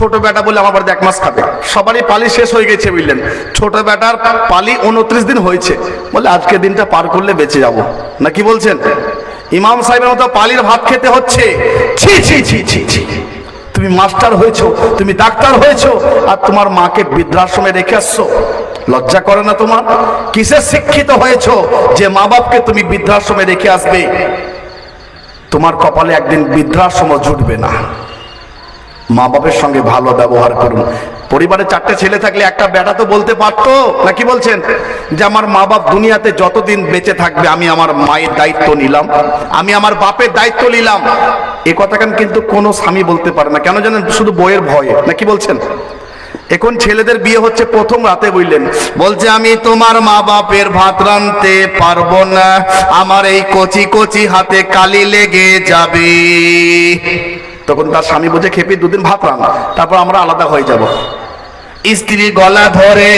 ছোট বেটা বলে আমার বাড়িতে 1 মাস খাবে, সবারই পালি শেষ হয়ে গেছে বুঝলেন, ছোট বেটার পালি 29 দিন হয়েছে, বলে আজকে দিনটা পার করলে বেঁচে যাব, না কি বলছেন? ইমাম সাহেবের মতো পালির ভাত খেতে হচ্ছে। ছি ছি ছি ছি ছি, তুমি মাস্টার হয়েছো, তুমি ডাক্তার হয়েছো, আর তোমার মাকে বৃদ্ধাশ্রমে রেখে আসছো, লজ্জা করে না তোমার? কিসের শিক্ষিত হয়েছো যে মা বাপকে তুমি বৃদ্ধাশ্রমে রেখে আসবে? তোমার কপালে একদিন বৃদ্ধাশ্রম জুটবে না। মা বাপের সঙ্গে ভালো ব্যবহার করুন। পরিবারে 4টে ছেলে থাকলে একটা বেটা তো বলতে পারতো, না কি বলছেন, যে আমার মা বাপ দুনিয়াতে যতদিন বেঁচে থাকবে আমি আমার মায়ের দায়িত্ব নিলাম, আমি আমার বাপের দায়িত্ব নিলাম। এ কথা কিন্তু কোনো স্বামী বলতে পারে না, কেন জানেন? শুধু বইয়ের ভয়ে, না কি বলছেন? এখন ছেলেদের বিয়ে হচ্ছে প্রথম রাতে বুঝলেন, বলছে আমি তোমার মা বাপের ভাত রাঁধতে পারবো না, আমার এই কচি কচি হাতে কালি লেগে যাবে। তখন তার স্বামী বলছে খেপি 2 দিন ভাত রান, তারপর আমরা আলাদা হয়ে যাব। স্ত্রী গলা ধরে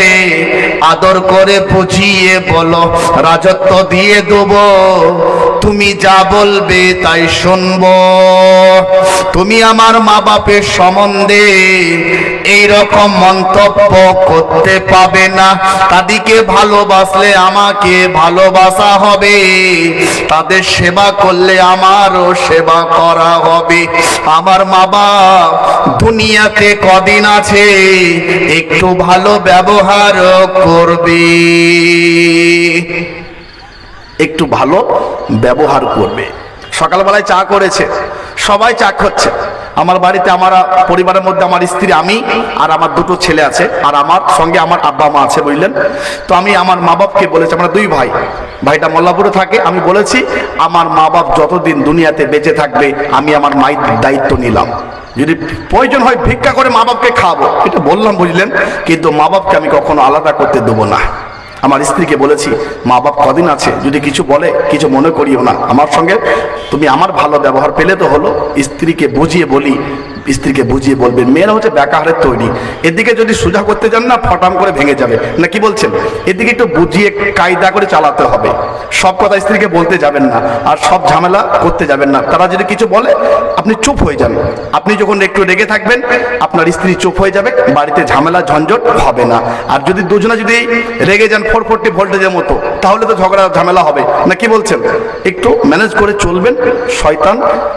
আদর করে বুঝিয়ে বলো, রাজত্ব দিয়ে দেবো, তুমি যা বলবে তাই শুনবো। তুমি আমার মা বাপের সম্বন্ধে এই রকম মন্তব্য করতে পাবে না। তাদেরকে ভালোবাসলে আমাকে ভালোবাসা হবে, তাদের সেবা করলে আমারও সেবা করা হবে। আমার মা বাপ দুনিয়াতে কদিন আছে, একটু ভালো ব্যবহার করবে, একটু ভালো ব্যবহার করবে। সকালবেলায় চা করেছে, সবাই চা খাচ্ছে। আমার বাড়িতে আমার পরিবারের মধ্যে আমার স্ত্রী, আমি আর আমার 2টো ছেলে আছে, আর আমার সঙ্গে আমার আব্বা মা আছে বুঝলেন। তো আমি আমার মা বাপকে বলেছি, আমরা 2 ভাই, ভাইটা মোল্লাপুরে থাকে, আমি বলেছি আমার মা বাপ যতদিন দুনিয়াতে বেঁচে থাকবে আমি আমার মায়ের দায়িত্ব নিলাম, যদি প্রয়োজন হয় ভিক্ষা করে মা বাপকে খাওয়াবো, এটা বললাম বুঝলেন, কিন্তু মা বাপকে আমি কখনো আলাদা করতে দেবো না। আমার স্ত্রীকে বলেছি মা বাপ কদিন আছে, যদি কিছু বলে কিছু মনে করিও না, আমার সঙ্গে তুমি আমার ভালো ব্যবহার পেলে তো হলো। স্ত্রীকে বুঝিয়ে বলি, স্ত্রীকে বুঝিয়ে বলবেন, মেয়েরা হচ্ছে বেকারের তৈরি, এদিকে যদি সোজা করতে যান না ফটাম করে ভেঙে যাবে, না কি বলছেন? এদিকে একটু বুঝিয়ে কায়দা করে চালাতে হবে। সব কথা স্ত্রীকে বলতে যাবেন না, আর সব ঝামেলা করতে যাবেন না। তারা যদি কিছু বলে আপনি চুপ হয়ে যান, আপনি যখন একটু রেগে থাকবেন আপনার স্ত্রী চুপ হয়ে যাবে, বাড়িতে ঝামেলা ঝঞ্ঝট হবে না। আর যদি দুজনে যদি রেগে যান 440 ভোল্টেজের মতো, তাহলে তো ঝগড়া ঝামেলা হবে, না কি বলছেন? একটু ম্যানেজ করে চলবেন, শয়তান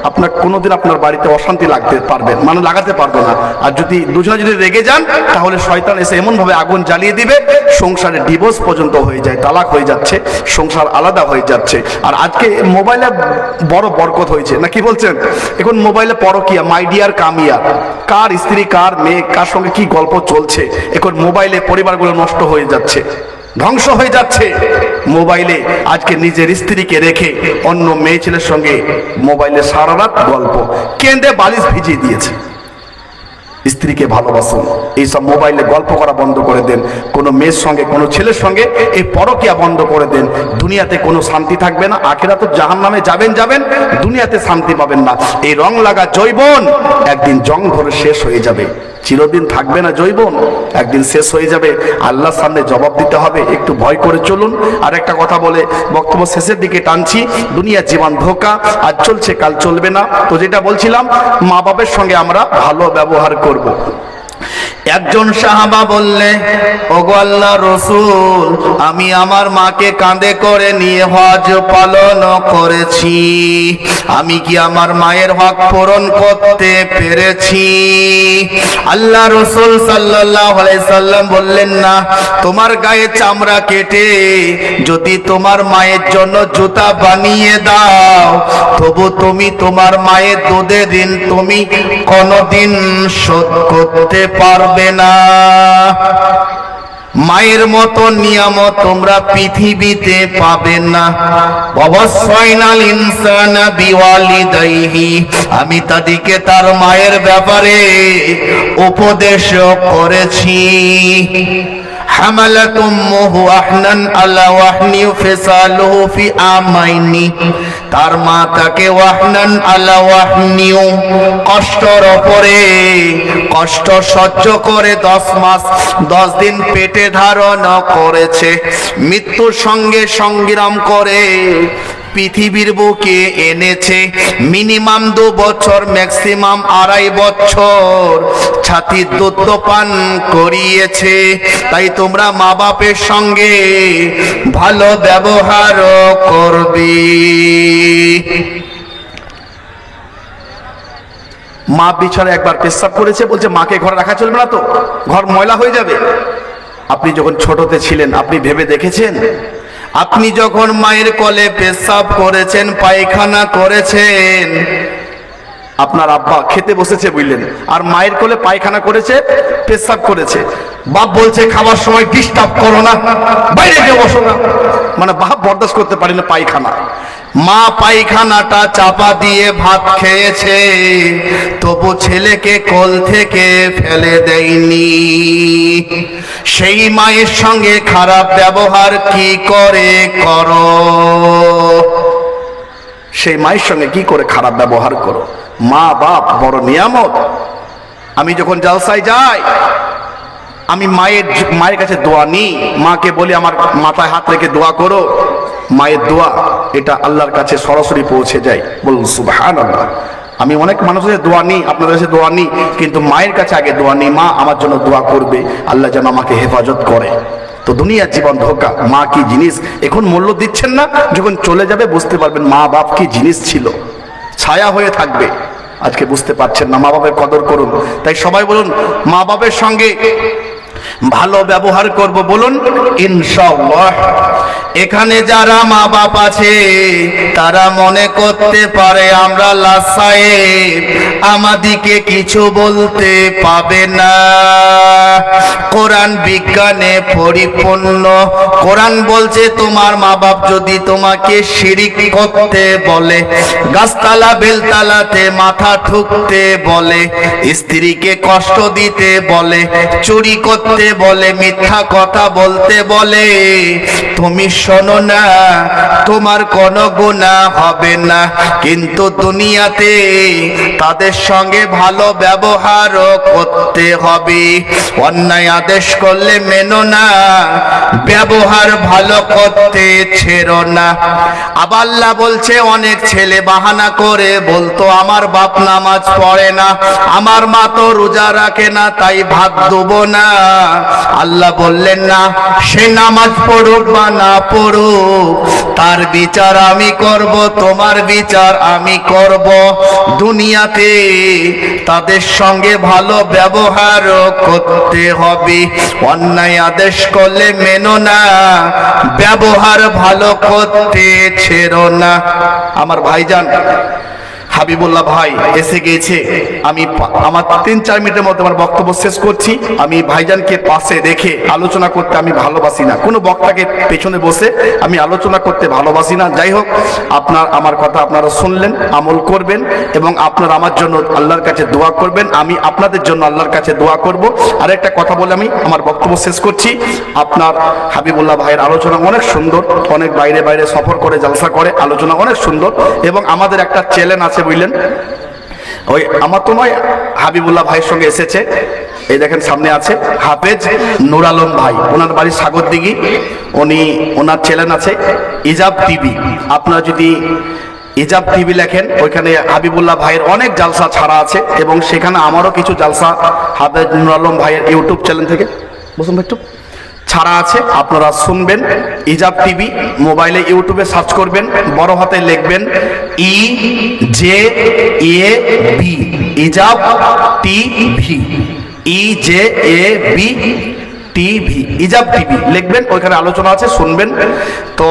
আপনার কোনোদিন আপনার বাড়িতে অশান্তি লাগতে পারবে মানে লাগাতে পারবে না। আর যদি দুজনে যদি রেগে যান তাহলে শয়তান এসে এমন ভাবে আগুন জ্বালিয়ে দিবে, সংসারে ডিভোর্স পর্যন্ত হয়ে যায়, তালাক হয়ে যাচ্ছে, সংসার আলাদা হয়ে যাচ্ছে। আর আজকে মোবাইলে বড় বরকত হয়েছে, না কি বলছেন? এখন মোবাইলে পরকিয়া, মাই ডিয়ার কামিয়া, কার স্ত্রী কার মেয়ে কার সঙ্গে কি গল্প চলছে, এখন মোবাইলে পরিবারগুলো নষ্ট হয়ে যাচ্ছে, ধ্বংস হয়ে যাচ্ছে। মোবাইলে আজকে নিজের স্ত্রীকে রেখে অন্য মেয়ে ছেলের সঙ্গে মোবাইলে সারা রাত গল্প, কেঁদে বালিশ ভিজিয়ে দিয়েছে। স্ত্রীকে ভালোবাসুন, এইসব মোবাইলে গল্প করা বন্ধ করে দেন, কোনো মেয়ের সঙ্গে কোনো ছেলের সঙ্গে এই পরকিয়া বন্ধ করে দেন। দুনিয়াতে কোনো শান্তি থাকবে না, আখিরাতে জাহান্নামে যাবেন, দুনিয়াতে শান্তি পাবেন না। এই রং লাগা যৌবন একদিন জং ধরে শেষ হয়ে যাবে, চিরদিন থাকবে না যৌবন, একদিন শেষ হয়ে যাবে, আল্লাহর সামনে জবাব দিতে হবে। একটু ভয় করে চলুন। আর একটা কথা বলে বক্তব্য শেষের দিকে টানছি, দুনিয়ার জীবন ধোঁকা, আজ চলছে কাল চলবে না। তো যেটা বলছিলাম, মা বাপের সঙ্গে আমরা ভালো ব্যবহার করব। একজন সাহাবা বললে, ওগো আল্লাহর রাসূল, আমি আমার মাকে কাঁধে করে নিয়ে হজ পালন করেছি, আমি কি আমার মায়ের হক পূরণ করতে পেরেছি? আল্লাহ রাসূল সাল্লাল্লাহু আলাইহি সাল্লাম বললেন, না, তোমার গায়ে চামড়া কেটে যদি তোমার মায়ের জন্য জুতা বানিয়ে দাও, তবু তুমি তোমার মায়ের দুধের ঋণ তুমি কোনোদিন শোধ করতে পারবে না। মায়ের মতো নিয়ামত তোমরা পৃথিবীতে পাবে না। ওয়াসাইনাল ইনসানা বিওয়ালিদাইহি, আমি তাদেরকে তার মায়ের ব্যাপারে উপদেশ করেছি। حملت أمه وحنا على وحن فصاله في عامين, তার মা তাকে ওয়াহনান আলা ওয়াহনিউ, কষ্টর উপরে কষ্ট সহ্য করে 10 মাস 10 দিন পেটে ধারণ করেছে, মৃত্যুর সঙ্গে সংগ্রাম করে পৃথিবীর বুকে এনেছে মিনিমাম 2 বছর, ম্যাক্সিমাম 2.5 বছর ছাতির দুধ পান করিয়েছে। তাই তোমরা মা বাপের সঙ্গে ভালো ব্যবহার করবে। মা বিছানায় একবার পেশাব করেছে, বলছে মাকে ঘরে রাখা চলবে না তো, ঘর ময়লা হয়ে যাবে। আপনি যখন ছোটতে ছিলেন আপনি ভেবে দেখেছেন? আপনি যখন মায়ের কোলে পেশাব করেছেন, পায়খানা করেছেন, আপনার আব্বা খেতে বসেছে বুঝলেন, আর মায়ের কোলে পায়খানা করেছে, পেশাব করেছে, বাপ বলছে খাবার সময় ডিস্টার্ব করো না, বাইরে গিয়ে বসো না, মানে বাপ বরদাস্ত করতে পারি না পায়খানা। মা পায়খানাটা চাপা দিয়ে ভাত খেয়েছে, তবু ছেলেকে কোল থেকে ফেলে দেয়নি। সেই মায়ের সঙ্গে খারাপ ব্যবহার কি করে করো? সেই মায়ের সঙ্গে কি করে খারাপ ব্যবহার করো? মা বাপ বড় নিয়ামত। আমি যখন জালসায় যাই আমি মায়ের কাছে দোয়া নিই, মাকে বলি আমার মাথায় হাত রেখে দোয়া করো। মায়ের দোয়া এটা আল্লাহর কাছে সরাসরি পৌঁছে যায়, বলুন সুবহানাল্লাহ। আমি অনেক মানুষের দোয়া নিই, আপনাদের কাছে দোয়া নিই, কিন্তু মায়ের কাছে আগে দোয়া নিই, মা আমার জন্য দোয়া করবে, আল্লাহ যেন আমাকে হেফাজত করে। তো দুনিয়ার জীবন ধোঁকা, মা কি জিনিস এখন মূল্য দিচ্ছেন না, যখন চলে যাবে বুঝতে পারবেন মা বাপ কি জিনিস ছিল, ছায়া হয়ে থাকবে। আজকে বুঝতে পারছেন না, মা বাপের কদর করুন। তাই সবাই বলুন মা বাপের সঙ্গে ভালো ব্যবহার করব, বলুন ইনশাআল্লাহ। এখানে যারা মা বাপ আছে তারা মনে করতে পারে আমরা লাসায়ে আমাদিকে কিছু বলতে পাবে না। কোরআন বিজ্ঞানে পরিপূর্ণ। কোরআন বলছে তোমার মা বাপ যদি তোমাকে শিরিক করতে বলে, গাছতলা বেলতলাতে মাথা ঠুকতে বলে, স্ত্রীকে কষ্ট দিতে বলে, চুরি করতে বলে, মিথ্যা কথা বলতে বলে, তুমি শোনো না, তোমার কোনো গুনাহ হবে না। কিন্তু দুনিয়াতে তাদের সঙ্গে ভালো ব্যবহার করতে হবে। অন্যায় আদেশ করলে মেনো না, ব্যবহার ভালো করতে ছেড়ো না। আবার আল্লাহ বলছে অনেক ছেলে বাহানা করে বলতো আমার বাপ নামাজ পড়ে না, আমার মা তো রোজা রাখে না, তাই ভাত দেবো না। আল্লাহ বললেন না, সে নামাজ পড়ুক বা না পড়ুক তার বিচার আমি করব, তোমার বিচার আমি করব। দুনিয়াতে তাদের সঙ্গে ভালো ব্যবহার করতে হবে। অন্যায় আদেশ করলে মেনো না, ব্যবহার ভালো করতে ছেড়ো না। আমার ভাইজান হাবিবুল্লাহ ভাই এসে গেছে, আমি আমার 3-4 মিনিটের মধ্যে আমার বক্তব্য শেষ করছি। আমি ভাইজানকে পাশে রেখে আলোচনা করতে আমি ভালোবাসি না, কোনো বক্তাকে পেছনে বসে আমি আলোচনা করতে ভালোবাসি না। যাই হোক, আমার কথা আপনারা শুনলেন, আমল করবেন এবং আপনারা আমার জন্য আল্লাহর কাছে দোয়া করবেন, আমি আপনাদের জন্য আল্লাহর কাছে দোয়া করব। আর একটা কথা বলে আমি আমার বক্তব্য শেষ করছি। আপনার হাবিবুল্লাহ ভাইয়ের আলোচনা অনেক সুন্দর, অনেক বাইরে বাইরে সফর করে জালসা করে, আলোচনা অনেক সুন্দর। এবং আমাদের একটা চ্যানেল আছে বুঝলেন, ওই আমার তো নয়, হাবিবুল্লাহ ভাইয়ের সঙ্গে এসেছে, এই দেখেন সামনে আছে হাফেজ নূর আলম ভাই, ওনার বাড়ি সাগরদিঘি, ওনার চ্যানেল আছে ইজাব টিভি। আপনারা যদি ইজাব টিভি লেখেন, ওইখানে হাবিবুল্লাহ ভাইয়ের অনেক জালসা ছাড়া আছে এবং সেখানে আমারও কিছু জালসা হাফেজ নূর আলম ভাইয়ের ইউটিউব চ্যানেল থেকে বসুন একটু ছাড়া আছে, আপনারা শুনবেন। ইজাব টিভি মোবাইলে ইউটিউবে সার্চ করবেন, বড় হাতে লিখবেন EJAB, EJAB TV, EJAB TV, EJAB TV লিখবেন, ওইখানে আলোচনা আছে, শুনবেন। তো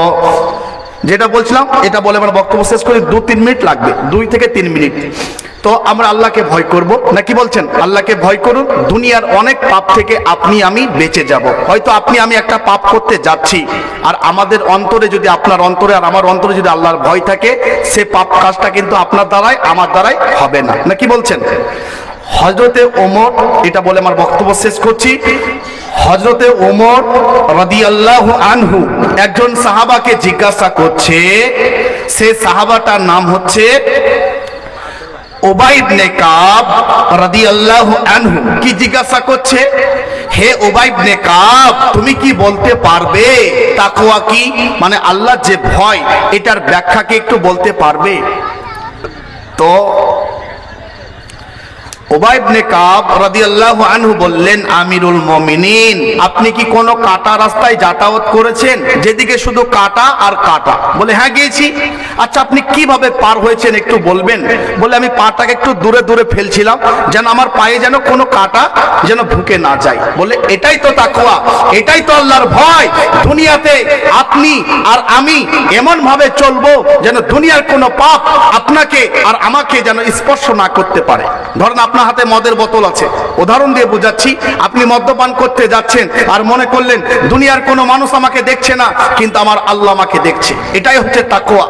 যেটা বলছিলাম এটা বলে আমার বক্তব্য শেষ করি, 2-3 মিনিট লাগবে, 2 থেকে 3 মিনিট। তো আমরা আল্লাহকে ভয় করব না, কি বলছেন? আল্লাহকে ভয় করুন, দুনিয়ার অনেক পাপ থেকে আপনি আমি বেঁচে যাব। হয়তো আপনি আমি একটা পাপ করতে যাচ্ছি, আর আমাদের অন্তরে যদি, আপনার অন্তরে আর আমার অন্তরে যদি আল্লাহর ভয় থাকে, সে পাপ কাজটা কিন্তু আপনার দ্বারাই আমার দ্বারাই হবে না, না কি বলছেন? হযরতে ওমর, এটা বলে আমার বক্তব্য শেষ করছি। হযরতে ওমর রাদিয়াল্লাহু আনহু একজন সাহাবাকে জিজ্ঞাসা করছে, সে সাহাবাটার নাম হচ্ছে উবাই ইবনে কাব রাদিয়াল্লাহু আনহু। কি জিজ্ঞাসা করছে? হে উবাই ইবনে কাব, তুমি কি বলতে পারবে তাকওয়া কি, মানে আল্লাহর যে ভয়, এটার ব্যাখ্যা কি একটু বলতে পারবে? তো উবাই ইবনে কাব রাদিয়াল্লাহু আনহু বললেন, আমিরুল মুমিনিন, আপনি কি কোনো কাটা রাস্তায় যাতায়াত করেছেন যেদিকে শুধু কাটা আর কাটা? বলে হ্যাঁ গিয়েছি। আচ্ছা, আপনি কিভাবে পার হয়েছেন একটু বলবেন? বলে আমি পাটাকে একটু দূরে দূরে ফেলছিলাম যেন আমার পায়ে যেন কোনো কাটা যেন ঢুকে না যায়। বলে এটাই তো তাকওয়া, এটাই তো আল্লাহর ভয়। দুনিয়াতে আপনি আর আমি এমন ভাবে চলবো যেন দুনিয়ার কোনো পাপ আপনাকে আর আমাকে যেন স্পর্শ না করতে পারে। ধরেন আপনার হাতে মদের বোতল আছে, উদাহরণ দিয়ে বোঝাচ্ছি, আপনি মদ্যপান করতে যাচ্ছেন আর মনে করলেন দুনিয়ার কোনো মানুষ আমাকে দেখছে না, কিন্তু আমার আল্লাহ আমাকে দেখছে। এটাই হচ্ছে তাকওয়া,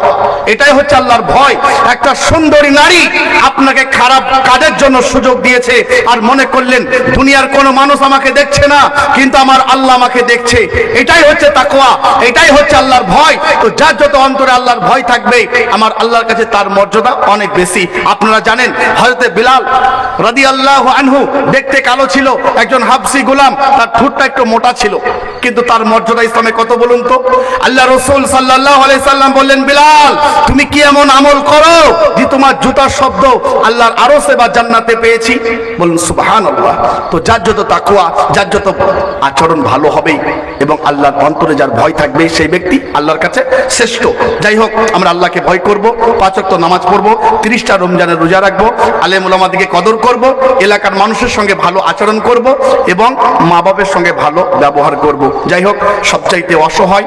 এটাই হচ্ছে আল্লাহর ভয়। একটা সুন্দরী নারী আপনাকে খারাপ কাজের জন্য সুযোগ দিয়েছে আর মনে করলেন দুনিয়ার কোনো মানুষ আমাকে দেখছে না, কিন্তু আমার আল্লাহ আমাকে দেখছে। এটাই হচ্ছে তাকওয়া, এটাই হচ্ছে আল্লাহর ভয়। তো যার যত অন্তরে আল্লাহর ভয় থাকবে, আমার আল্লাহর কাছে তার মর্যাদা অনেক বেশি। আপনারা জানেন হযরতে বিলাল রাদিয়াল্লাহু আনহু দেখতে কালো ছিল, একজন হাবশী গোলাম, তার ঠোঁটটা একটু মোটা ছিল, কিন্তু তার মর্যাদা ইসলামে কত বলুন তো? আল্লাহ রাসূল সাল্লাল্লাহু আলাইহি সাল্লাম বললেন, বিলাল তুমি কি এমন আমল করো যে তোমার জুতার শব্দ আল্লাহর আরশে বা জান্নাতে পেয়েছি? বলুন সুবহানাল্লাহ। তো যার যত তাকওয়া, যার যত আচরণ ভালো হবে এবং আল্লাহর অন্তরে যার ভয় থাকবে, সেই ব্যক্তি আল্লাহর কাছে শ্রেষ্ঠ। যাই হোক, আমরা আল্লাহকে ভয় করব, 5 ওয়াক্ত নামাজ পড়বো, 30টা রমজানের রোজা রাখবো, আলেম ওলামাদেরকে কদর করব, এলাকার মানুষের সঙ্গে ভালো আচরণ করব এবং মা বাবার সঙ্গে ভালো ব্যবহার করব। যাই হোক, সবচাইতে অসহায়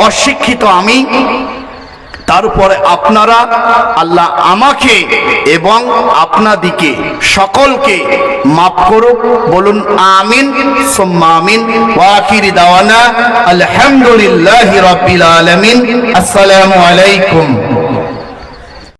অশিক্ষিত আমি, তারপরে আপনারা, আল্লাহ আমাকে এবং আপনাদিকে সকলকে মাফ করুক। বলুন আমিন সুম্মা আমিন। ওয়া আখিরি দাওয়ানা আলহামদুলিল্লাহি রাব্বিল আলামিন। আসসালামু আলাইকুম।